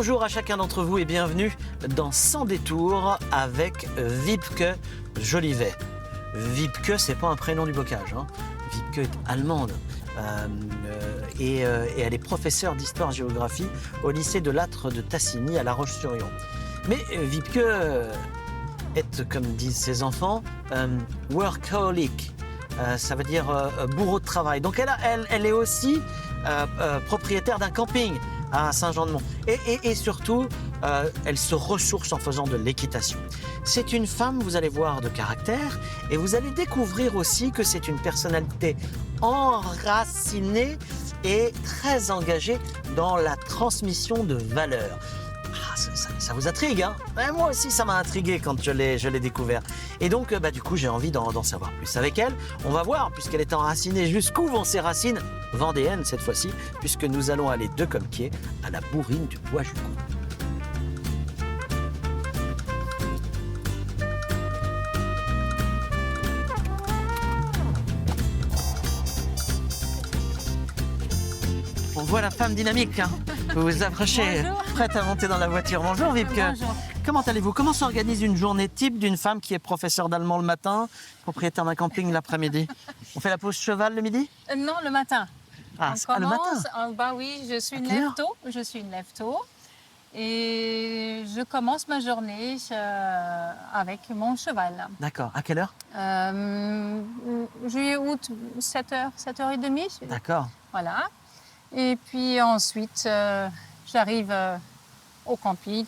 Bonjour à chacun d'entre vous et bienvenue dans Sans détour avec Wiebke Jolivet. Wiebke, c'est pas un prénom du bocage, hein. Wiebke est allemande et elle est professeure d'histoire-géographie au lycée de Lattre de Tassigny à La Roche-sur-Yon. Mais Wiebke est, comme disent ses enfants, workaholic. Ça veut dire bourreau de travail. Donc elle est aussi propriétaire d'un camping à Saint-Jean-de-Mont. Et surtout, elle se ressource en faisant de l'équitation. C'est une femme, vous allez voir, de caractère, et vous allez découvrir aussi que c'est une personnalité enracinée et très engagée dans la transmission de valeurs. Ah, ça vous intrigue, hein? Moi aussi, ça m'a intrigué quand je l'ai découvert. Et donc, du coup, j'ai envie d'en savoir plus avec elle. On va voir, puisqu'elle est enracinée, jusqu'où vont ses racines vendéennes cette fois-ci, puisque nous allons aller de Compiègne à la bourrine du Bois-Jucou. On voit la femme dynamique, hein. Vous vous approchez, prête à monter dans la voiture. Bonjour Wiebke. Bonjour. Comment allez-vous? Comment s'organise une journée type d'une femme qui est professeure d'allemand le matin, propriétaire d'un camping l'après-midi? On fait la pause cheval le midi? Non, le matin. Ah, le matin? Bah oui, je suis une quelle heure? lève-tôt. Je suis une lève-tôt. Et je commence ma journée avec mon cheval. D'accord. À quelle heure? Juillet, août, 7h, 7h30. D'accord. Voilà. Et puis ensuite, j'arrive au camping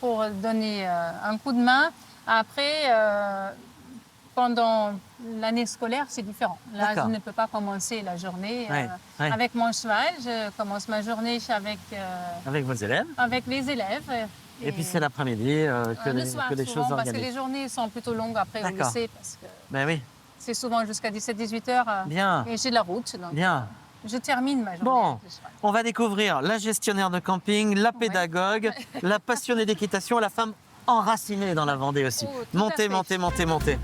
pour donner un coup de main. Après, pendant l'année scolaire, c'est différent. Là, je ne peux pas commencer la journée avec mon cheval. Je commence ma journée avec vos élèves? Avec les élèves. Et puis c'est l'après-midi que les souvent, choses parce organisent. que les journées sont plutôt longues après au lycée. Parce que oui. c'est souvent jusqu'à 17-18 heures. Bien. Et j'ai de la route. Donc, Bien. je termine ma journée. Bon, avec le cheval. on va découvrir la gestionnaire de camping, la pédagogue, la passionnée d'équitation, la femme enracinée dans la Vendée aussi. Oh, tout à fait. Montez.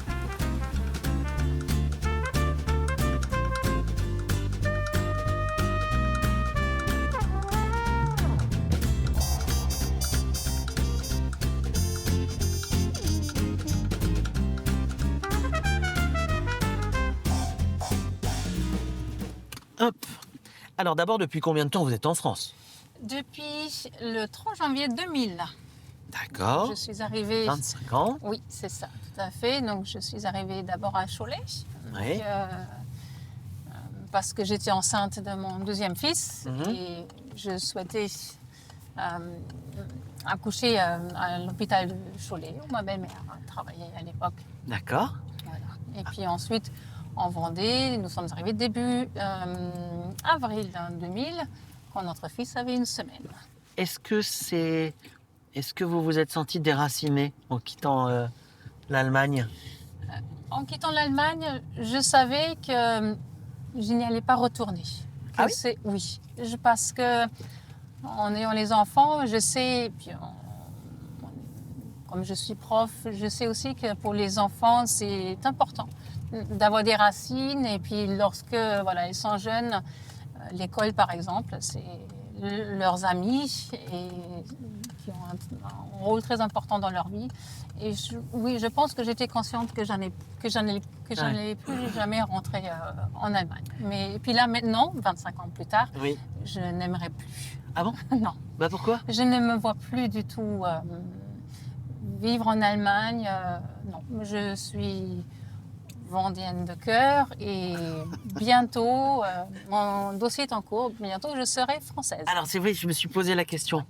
Hop. Alors d'abord, depuis combien de temps vous êtes en France? Depuis le 3 janvier 2000. D'accord. Je suis arrivée... 25 ans. Oui, c'est ça, tout à fait. Donc, je suis arrivée d'abord à Cholet. Oui. Donc, parce que j'étais enceinte de mon deuxième fils et je souhaitais accoucher à l'hôpital de Cholet où ma belle-mère travaillait à l'époque. D'accord. Voilà. Et puis ensuite, en Vendée, nous sommes arrivés début avril 2000, quand notre fils avait une semaine. Est-ce que vous vous êtes senti déraciné en quittant l'Allemagne? En quittant l'Allemagne, je savais que je n'y allais pas retourner. Ah oui? Oui, parce que en ayant les enfants, je sais, et puis comme je suis prof, je sais aussi que pour les enfants, c'est important d'avoir des racines. Et puis lorsque ils sont jeunes, l'école par exemple, c'est leurs amis et qui ont un rôle très important dans leur vie. Et je pense que j'étais consciente que j'allais plus jamais rentrer en Allemagne. Et puis là maintenant, 25 ans plus tard, je n'aimerais plus. Ah bon? Non. Pourquoi? Je ne me vois plus du tout vivre en Allemagne. Non, je suis vendéenne de cœur et bientôt, mon dossier est en cours, bientôt je serai française. Alors c'est vrai, je me suis posé la question.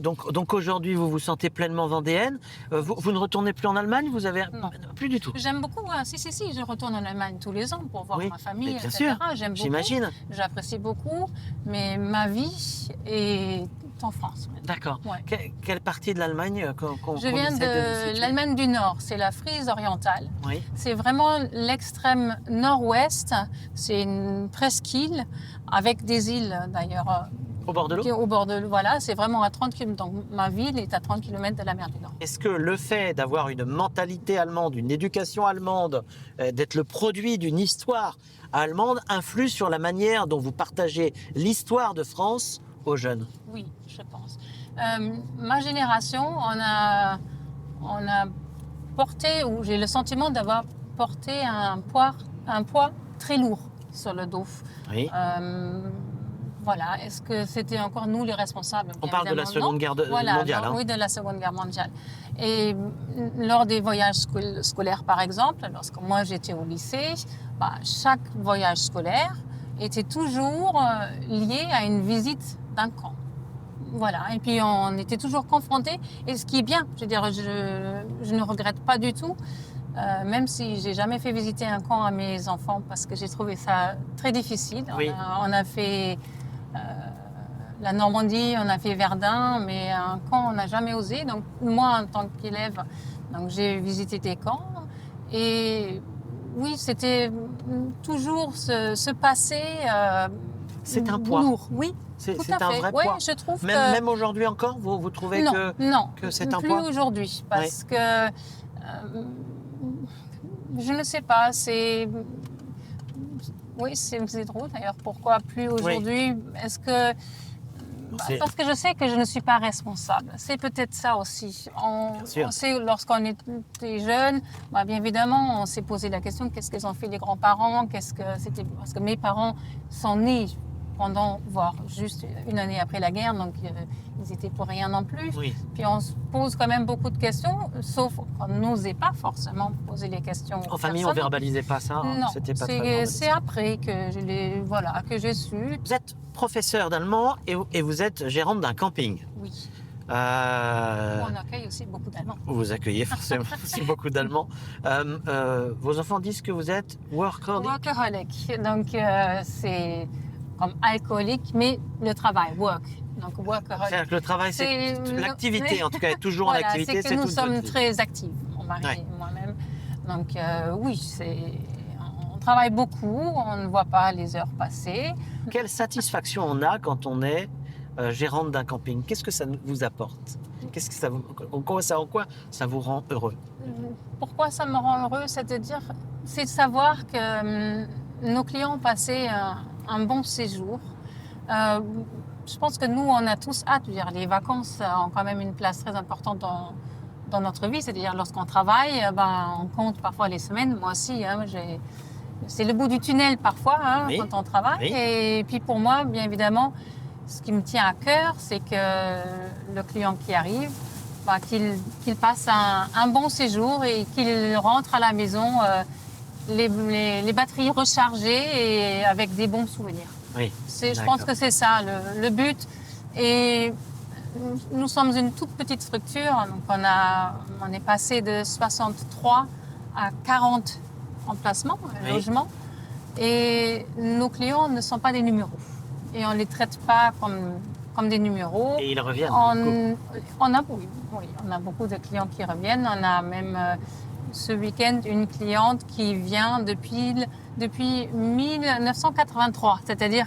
Donc aujourd'hui, vous vous sentez pleinement vendéenne. Vous ne retournez plus en Allemagne? Vous avez Non. Plus du tout. J'aime beaucoup. Si, je retourne en Allemagne tous les ans pour voir ma famille, mais bien etc. sûr, J'aime beaucoup. j'imagine. J'apprécie beaucoup, mais ma vie est en France. D'accord. Ouais. Quelle partie de l'Allemagne Je viens de l'Allemagne du Nord. C'est la Frise orientale. Oui. C'est vraiment l'extrême nord-ouest. C'est une presqu'île avec des îles d'ailleurs. Au bord de l'eau? Au bord de l'eau, voilà. C'est vraiment à 30 km. Donc ma ville est à 30 km de la mer du Nord. Est-ce que le fait d'avoir une mentalité allemande, une éducation allemande, d'être le produit d'une histoire allemande influe sur la manière dont vous partagez l'histoire de France aux jeunes? Oui, je pense. Ma génération, on a porté, ou j'ai le sentiment d'avoir porté un poids très lourd sur le dos. Oui. Voilà, est-ce que c'était encore nous les responsables? On parle de la Évidemment, non. Seconde Guerre Voilà, mondiale. oui, de la Seconde Guerre mondiale. Et lors des voyages scolaires, par exemple, lorsque moi j'étais au lycée, chaque voyage scolaire était toujours lié à une visite d'un camp. Voilà, et puis on était toujours confrontés, et ce qui est bien, je veux dire, je ne regrette pas du tout, même si j'ai jamais fait visiter un camp à mes enfants parce que j'ai trouvé ça très difficile. Oui. On a fait la Normandie, on a fait Verdun, mais un camp on n'a jamais osé. Donc moi en tant qu'élève, donc j'ai visité des camps, et oui, c'était toujours ce passé. C'est un poids. Lourd, oui. C'est Tout à un fait. vrai Oui, poids. je trouve Même aujourd'hui encore, vous trouvez non, que c'est un plus poids? aujourd'hui, parce que je ne sais pas, oui, c'est drôle d'ailleurs. Pourquoi plus aujourd'hui? Est-ce que parce que je sais que je ne suis pas responsable. C'est peut-être ça aussi. On sait, lorsqu'on était jeune, bien évidemment, on s'est posé la question, qu'est-ce qu'ils ont fait les grands-parents? Parce que mes parents sont nés pendant, voire juste une année après la guerre, donc ils étaient pour rien non plus. Oui. Puis on se pose quand même beaucoup de questions, sauf qu'on n'osait pas forcément poser les questions. En famille, on ne verbalisait pas ça? Non, c'était pas très c'est après que que j'ai su. Vous êtes professeur d'allemand et vous êtes gérante d'un camping. Oui. On accueille aussi beaucoup d'Allemands. Vous accueillez forcément aussi beaucoup d'Allemands. Vos enfants disent que vous êtes workaholic. Workaholic. Donc, c'est comme alcoolique, mais le travail, work. Donc, workaholic. C'est-à-dire que le travail, c'est l'activité, en tout cas, être toujours en activité. C'est que nous sommes très actifs, mon mari et moi-même. Donc, oui, on travaille beaucoup, on ne voit pas les heures passer. Quelle satisfaction on a quand on est gérante d'un camping? Qu'est-ce que ça vous apporte? En quoi ça vous rend heureux? Pourquoi ça me rend heureux? C'est de savoir que nos clients ont passé un bon séjour. Je pense que nous, on a tous hâte. Les vacances ont quand même une place très importante dans notre vie. C'est-à-dire, lorsqu'on travaille, on compte parfois les semaines. Moi aussi, c'est le bout du tunnel parfois quand on travaille. Oui. Et puis pour moi, bien évidemment, ce qui me tient à cœur, c'est que le client qui arrive, qu'il passe un bon séjour et qu'il rentre à la maison les batteries rechargées et avec des bons souvenirs. Oui. Je pense que c'est ça le but. Et nous sommes une toute petite structure, donc on est passé de 63 à 40 emplacements, logements. Et nos clients ne sont pas des numéros. Et on ne les traite pas comme des numéros. Et ils reviennent. On a beaucoup de clients qui reviennent. On a même ce week-end une cliente qui vient depuis 1983, c'est-à-dire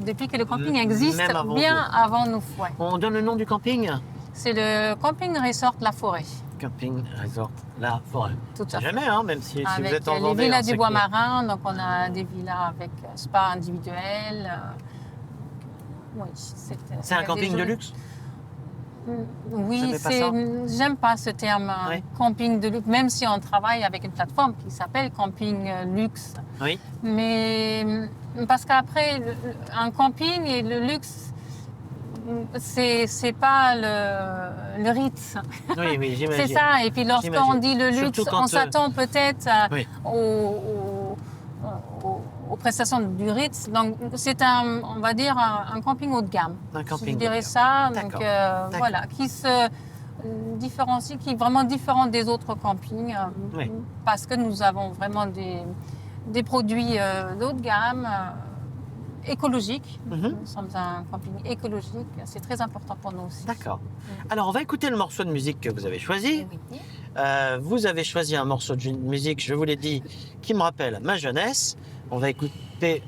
depuis que le camping existe, bien avant nous. Ouais. On donne le nom du camping? C'est le Camping Resort La Forêt. Camping Resort La Forêt. Tout à fait. Jamais, même si vous êtes en les Vendée. villas du Bois Marin, donc on a des villas avec spa individuel. Oui, c'est un camping de luxe? Oui, j'aime pas ce terme camping de luxe, même si on travaille avec une plateforme qui s'appelle Camping Luxe. Oui. Mais parce qu'après, un camping et le luxe, c'est pas le Ritz. Oui, j'imagine. C'est ça. Et puis lorsqu'on dit le luxe, on s'attend peut-être aux prestations du Ritz. Donc c'est on va dire un camping haut de gamme. Un camping. Je dirais ça. Donc voilà, qui se différencie, qui est vraiment différent des autres campings, parce que nous avons vraiment des produits de haut de gamme. Écologique. Nous sommes un camping écologique. C'est très important pour nous aussi. D'accord. Alors, on va écouter le morceau de musique que vous avez choisi. Oui. Vous avez choisi un morceau de musique, je vous l'ai dit, qui me rappelle ma jeunesse. On va écouter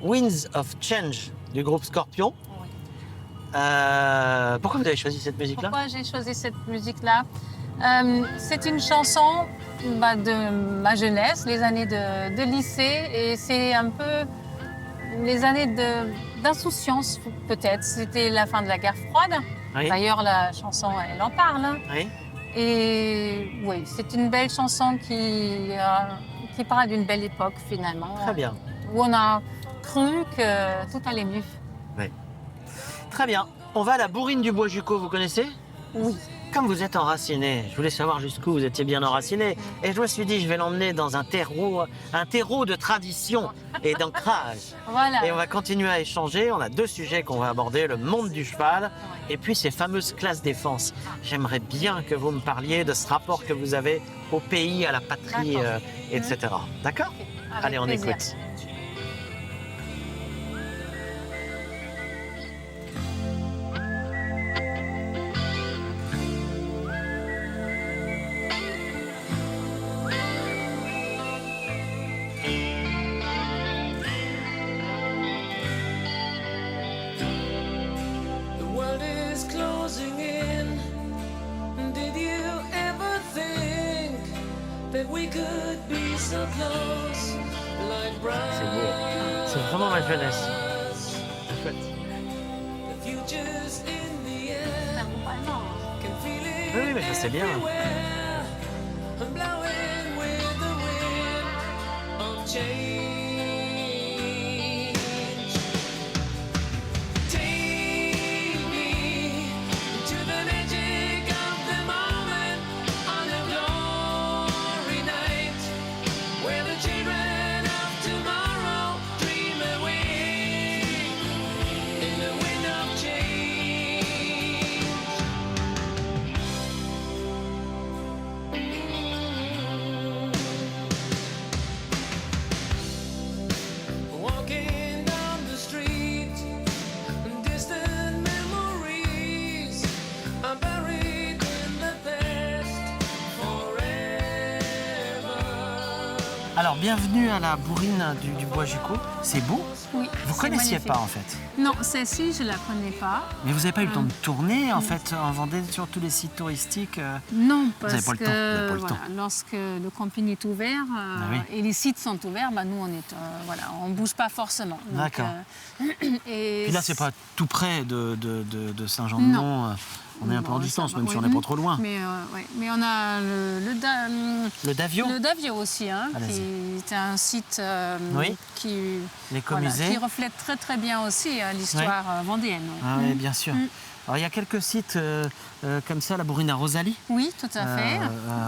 Winds of Change du groupe Scorpion. Oui. Pourquoi vous avez choisi cette musique-là? Pourquoi j'ai choisi cette musique-là? C'est une chanson de ma jeunesse, les années de lycée, et c'est un peu les années d'insouciance peut-être. C'était la fin de la guerre froide. Oui. D'ailleurs, la chanson, elle en parle. Hein. Oui. Et oui, c'est une belle chanson qui parle d'une belle époque finalement. Très bien. Où on a cru que tout allait mieux. Oui. Très bien. On va à la Bourrine du Bois-Jucot, vous connaissez? Oui. Comme vous êtes enraciné, je voulais savoir jusqu'où vous étiez bien enraciné. Et je me suis dit, je vais l'emmener dans un terreau de tradition et d'ancrage. Voilà. Et on va continuer à échanger. On a 2 sujets qu'on va aborder, le monde du cheval et puis ces fameuses classes défense. J'aimerais bien que vous me parliez de ce rapport que vous avez au pays, à la patrie, etc. D'accord? Avec Allez, on plaisir. écoute. The world is closing in. Did you ever think that we could be so close, like C'est beau. C'est vraiment ma jeunesse. brothers? C'est chouette. The future's in the air. Accompagnement. Can feel it Oui, mais je sais bien. everywhere. I'm blowing with the wind of change. Take me to the magic of the moment on a glory night, where the children of tomorrow dream away in the wind of change. Walking down the street, distant memories are buried in the past forever. Alors, bienvenue à la Bourrine du Bois-Jucot. C'est beau. Oui. Vous c'est connaissiez magnifique. pas en fait. Non, celle-ci, je la connais pas. Mais vous n'avez pas eu le temps de tourner en fait en Vendée sur tous les sites touristiques. Non, avez parce pas le que temps, vous avez pas le voilà, temps. lorsque le camping est ouvert oui. et les sites sont ouverts, bah, nous on bouge pas forcément. Donc, D'accord. Et Puis là, c'est pas tout près de Saint-Jean-de-Mont. On est un peu en Bon, distance, ça va, même si oui. on n'est pas trop loin. Mais on a Le Davio, le Davio aussi, hein, Allez-y. qui est un site Oui. qui l'écomusée. qui reflète très très bien aussi l'histoire vendéenne. Ah oui, bien sûr. Alors, il y a quelques sites comme ça, la Bourrine à Rosalie, Oui, tout à fait.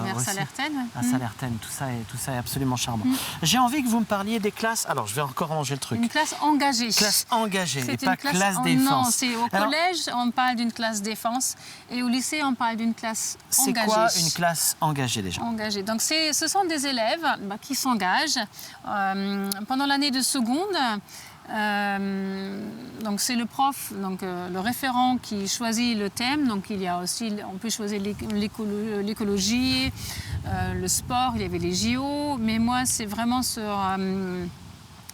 Vers aussi. Salertaine. à Salertaine, tout ça est absolument charmant. J'ai envie que vous me parliez des classes. Alors, je vais encore ranger le truc. Une classe engagée. Classe engagée C'est et une pas classe Non, défense. c'est au Alors, collège, on parle d'une classe défense et au lycée, on parle d'une classe c'est engagée. quoi une classe engagée déjà? Engagée. Donc, ce sont des élèves qui s'engagent pendant l'année de seconde. Donc c'est le prof, donc le référent qui choisit le thème. Donc il y a aussi, on peut choisir l'écologie, le sport. Il y avait les JO, mais moi c'est vraiment sur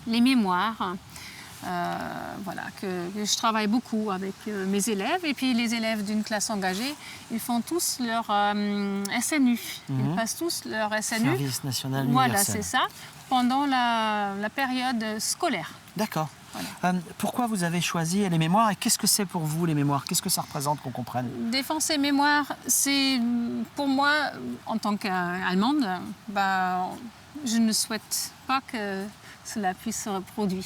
les mémoires. Voilà, que je travaille beaucoup avec mes élèves. Et puis les élèves d'une classe engagée, ils font tous leur SNU. Ils passent tous leur SNU. Service national Voilà, universel. c'est ça, pendant la période scolaire. D'accord. Voilà. Pourquoi vous avez choisi les mémoires et qu'est-ce que c'est pour vous les mémoires? Qu'est-ce que ça représente qu'on comprenne? Défense et mémoire, c'est pour moi, en tant qu'Allemande, je ne souhaite pas que cela puisse se reproduire.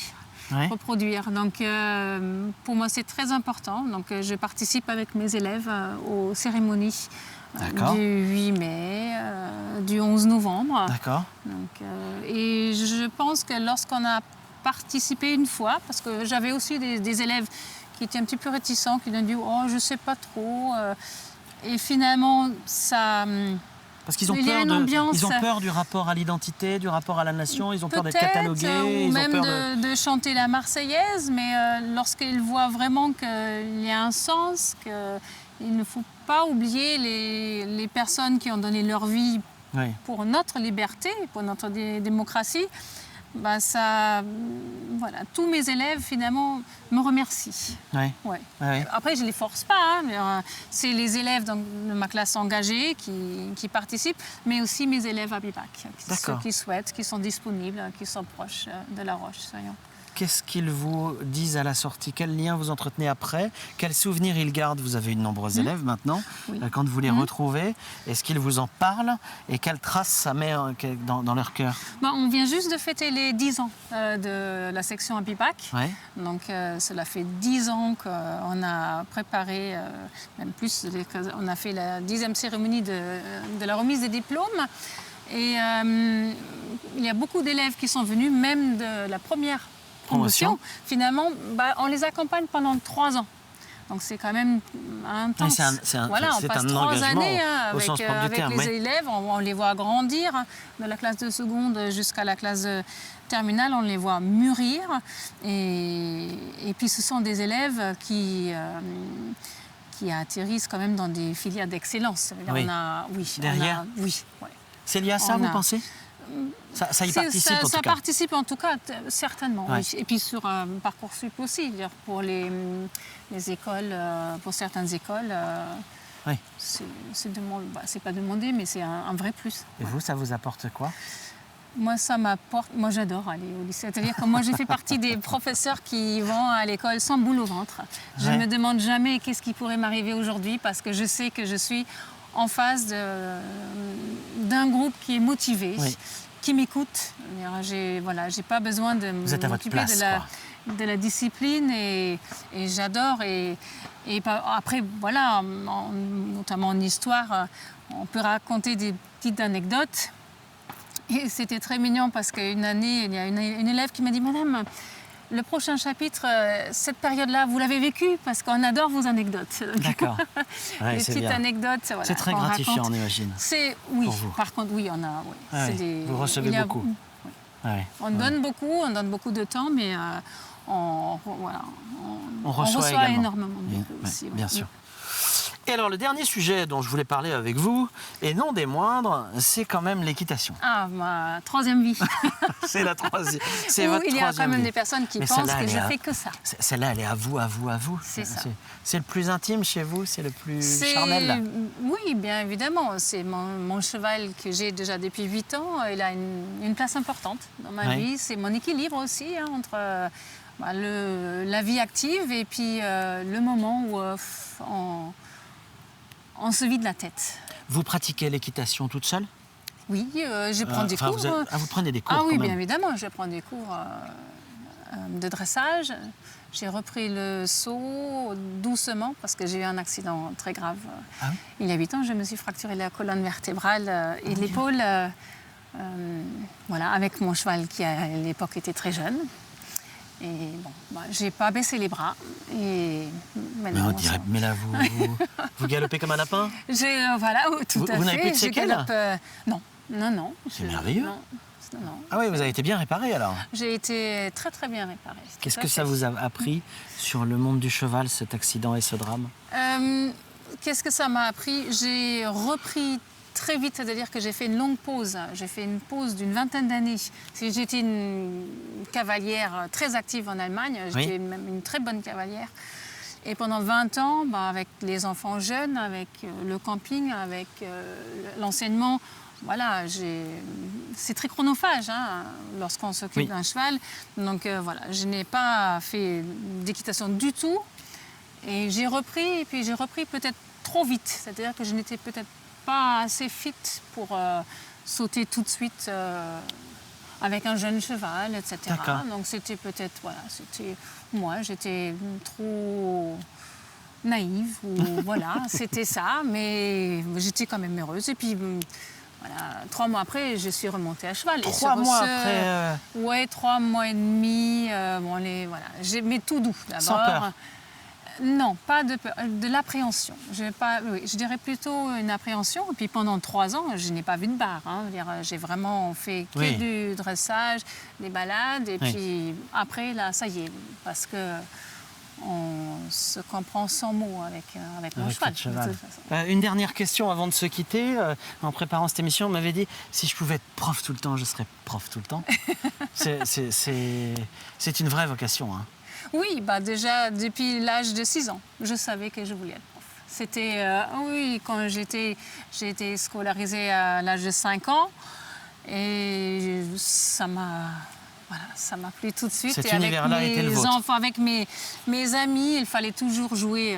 Donc pour moi, c'est très important. Donc je participe avec mes élèves aux cérémonies du 8 mai, du 11 novembre. D'accord. Donc, et je pense que lorsqu'on a participé une fois, parce que j'avais aussi des élèves qui étaient un petit peu réticents, qui ont dit « Oh, je ne sais pas trop ». Et finalement, ça... Parce qu'ils ont, il y a une ambiance. ils ont peur du rapport à l'identité, du rapport à la nation, ils ont peur d'être Peut-être, catalogués, ou ils même ont peur de chanter la Marseillaise, mais lorsqu'ils voient vraiment qu'il y a un sens, qu'il ne faut pas oublier les personnes qui ont donné leur vie Oui. pour notre liberté, pour notre démocratie, voilà, tous mes élèves finalement me remercient. Oui. Ouais. Oui. Après, je ne les force pas, hein, mais, c'est les élèves de ma classe engagée qui participent, mais aussi mes élèves à Bibac, ceux qui souhaitent, qui sont disponibles, qui sont proches de La Roche. qu'est-ce qu'ils vous disent à la sortie? Quel lien vous entretenez après? Quels souvenirs ils gardent? Vous avez de nombreux élèves maintenant. Oui. Quand vous les retrouvez, est-ce qu'ils vous en parlent? Et quelle trace ça met dans leur cœur? On vient juste de fêter les 10 ans de la section Abibac. Ouais. Donc cela fait 10 ans qu'on a préparé, même plus, on a fait la 10e cérémonie de la remise des diplômes. Et il y a beaucoup d'élèves qui sont venus, même de la première promotion. Finalement, on les accompagne pendant 3 ans. Donc c'est quand même intense. On passe 3 années avec les élèves, on les voit grandir de la classe de seconde jusqu'à la classe de terminale, on les voit mûrir. Et puis ce sont des élèves qui atterrissent quand même dans des filières d'excellence. Derrière. C'est lié à ça, vous pensez? Ça y participe en tout cas. Ça participe en tout cas, certainement. Ouais. Oui. Et puis sur Parcoursup aussi, pour les écoles, pour certaines écoles, c'est pas demandé, mais c'est un vrai plus. Et vous, ça vous apporte quoi? Moi, ça m'apporte. Moi, j'adore aller au lycée. C'est-à-dire que moi, j'ai fait partie des professeurs qui vont à l'école sans boule au ventre. Je ne me demande jamais qu'est-ce qui pourrait m'arriver aujourd'hui parce que je sais que je suis en face d'un groupe qui est motivé, qui m'écoute. J'ai pas besoin de m'occuper de la discipline et j'adore. Et après, voilà, notamment en histoire, on peut raconter des petites anecdotes. Et c'était très mignon parce qu'une année, il y a une élève qui m'a dit « Madame, le prochain chapitre, cette période-là, vous l'avez vécu parce qu'on adore vos anecdotes. » D'accord. Ouais, les petites anecdotes. Voilà, c'est très gratifiant, on imagine. Oui, par contre, oui, on a... Oui, vous recevez beaucoup. On donne beaucoup de temps, mais on reçoit énormément aussi. Bien sûr. Et alors, le dernier sujet dont je voulais parler avec vous, et non des moindres, c'est quand même l'équitation. Ah, ma troisième vie. C'est la troisième. C'est votre troisième vie. Il y a quand même des personnes qui pensent que je fais que ça. Celle-là, elle est à vous. C'est ça. C'est le plus intime chez vous, c'est le plus charnel. Oui, bien évidemment. C'est mon cheval que j'ai déjà depuis 8 ans. Il a une place importante dans ma vie. C'est mon équilibre aussi entre la vie active et puis le moment où on se vide la tête. Vous pratiquez l'équitation toute seule? Oui, je prends des cours. Vous prenez des cours? Ah oui, quand même. bien évidemment, je prends des cours de dressage. J'ai repris le saut doucement parce que j'ai eu un accident très grave. Il y a 8 ans, je me suis fracturé la colonne vertébrale et l'épaule, avec mon cheval qui à l'époque était très jeune. Et j'ai pas baissé les bras. Et maintenant, mais là, vous galopez comme un lapin? Tout à fait. Vous n'avez plus de séquelles? Non. C'est merveilleux. Non. Ah oui, vous avez été bien réparé alors? J'ai été très très bien réparée. Qu'est-ce que ça vous a appris sur le monde du cheval, cet accident et ce drame? Qu'est-ce que ça m'a appris? J'ai repris très vite, c'est-à-dire que j'ai fait une longue pause. J'ai fait une pause d'une 20aine d'années. J'étais une cavalière très active en Allemagne. J'étais même une très bonne cavalière. Et pendant 20 ans, avec les enfants jeunes, avec le camping, avec l'enseignement, c'est très chronophage lorsqu'on s'occupe d'un cheval. Donc je n'ai pas fait d'équitation du tout. Et j'ai repris peut-être trop vite. C'est-à-dire que je n'étais peut-être pas assez fit pour sauter tout de suite avec un jeune cheval, etc. Donc c'était peut-être, j'étais trop naïve, ou c'était ça, mais j'étais quand même heureuse. Et puis, 3 mois après, je suis remontée à cheval. 3 mois après Ouais, 3 mois et demi, mais tout doux d'abord. Sans peur? Non, pas de peur, de l'appréhension. Je dirais plutôt une appréhension. Et puis pendant 3 ans, je n'ai pas vu de barre. J'ai vraiment fait que du dressage, des balades. Et puis après, là, ça y est, parce que on se comprend sans mots avec mon cheval. De toute façon. Une dernière question avant de se quitter. En préparant cette émission, on m'avait dit si je pouvais être prof tout le temps, je serais prof tout le temps. C'est une vraie vocation. Oui, déjà depuis l'âge de 6 ans, je savais que je voulais être prof. C'était, quand j'ai été scolarisée à l'âge de 5 ans et ça m'a Voilà, ça m'a plu tout de suite. Cet et avec univers-là était le mes vôtre. enfants, avec mes amis, il fallait toujours jouer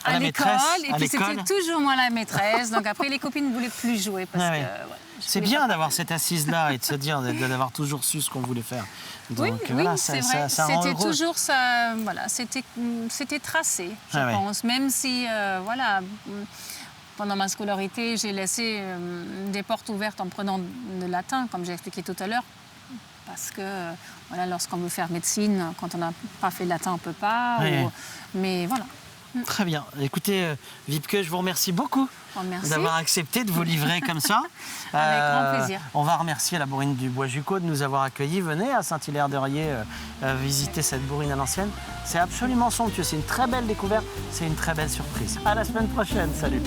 À la l'école. maîtresse, Et à puis c'était l'école. toujours moi la maîtresse. Donc après, les copines ne voulaient plus jouer parce Ah ouais. que... voilà, je C'est voulais bien pas- d'avoir cette assise-là et de se dire d'avoir toujours su ce qu'on voulait faire. Oui, Donc oui, voilà, c'est ça, vrai. ça rend C'était heureux. toujours ça. Voilà, c'était tracé, je Ah ouais. pense. Même si, voilà, pendant ma scolarité, j'ai laissé des portes ouvertes en prenant le latin, comme j'ai expliqué tout à l'heure. Parce que, voilà, lorsqu'on veut faire médecine, quand on n'a pas fait le latin, on ne peut pas. Ouais. Mais voilà. Très bien. Écoutez, Wiebke, je vous remercie beaucoup Oh, merci. d'avoir accepté de vous livrer comme ça. Avec grand plaisir. On va remercier la bourrine du Bois-Jucot de nous avoir accueillis. Venez à Saint-Hilaire-de-Riez visiter cette bourrine à l'ancienne. C'est absolument somptueux. C'est une très belle découverte. C'est une très belle surprise. À la semaine prochaine. Salut.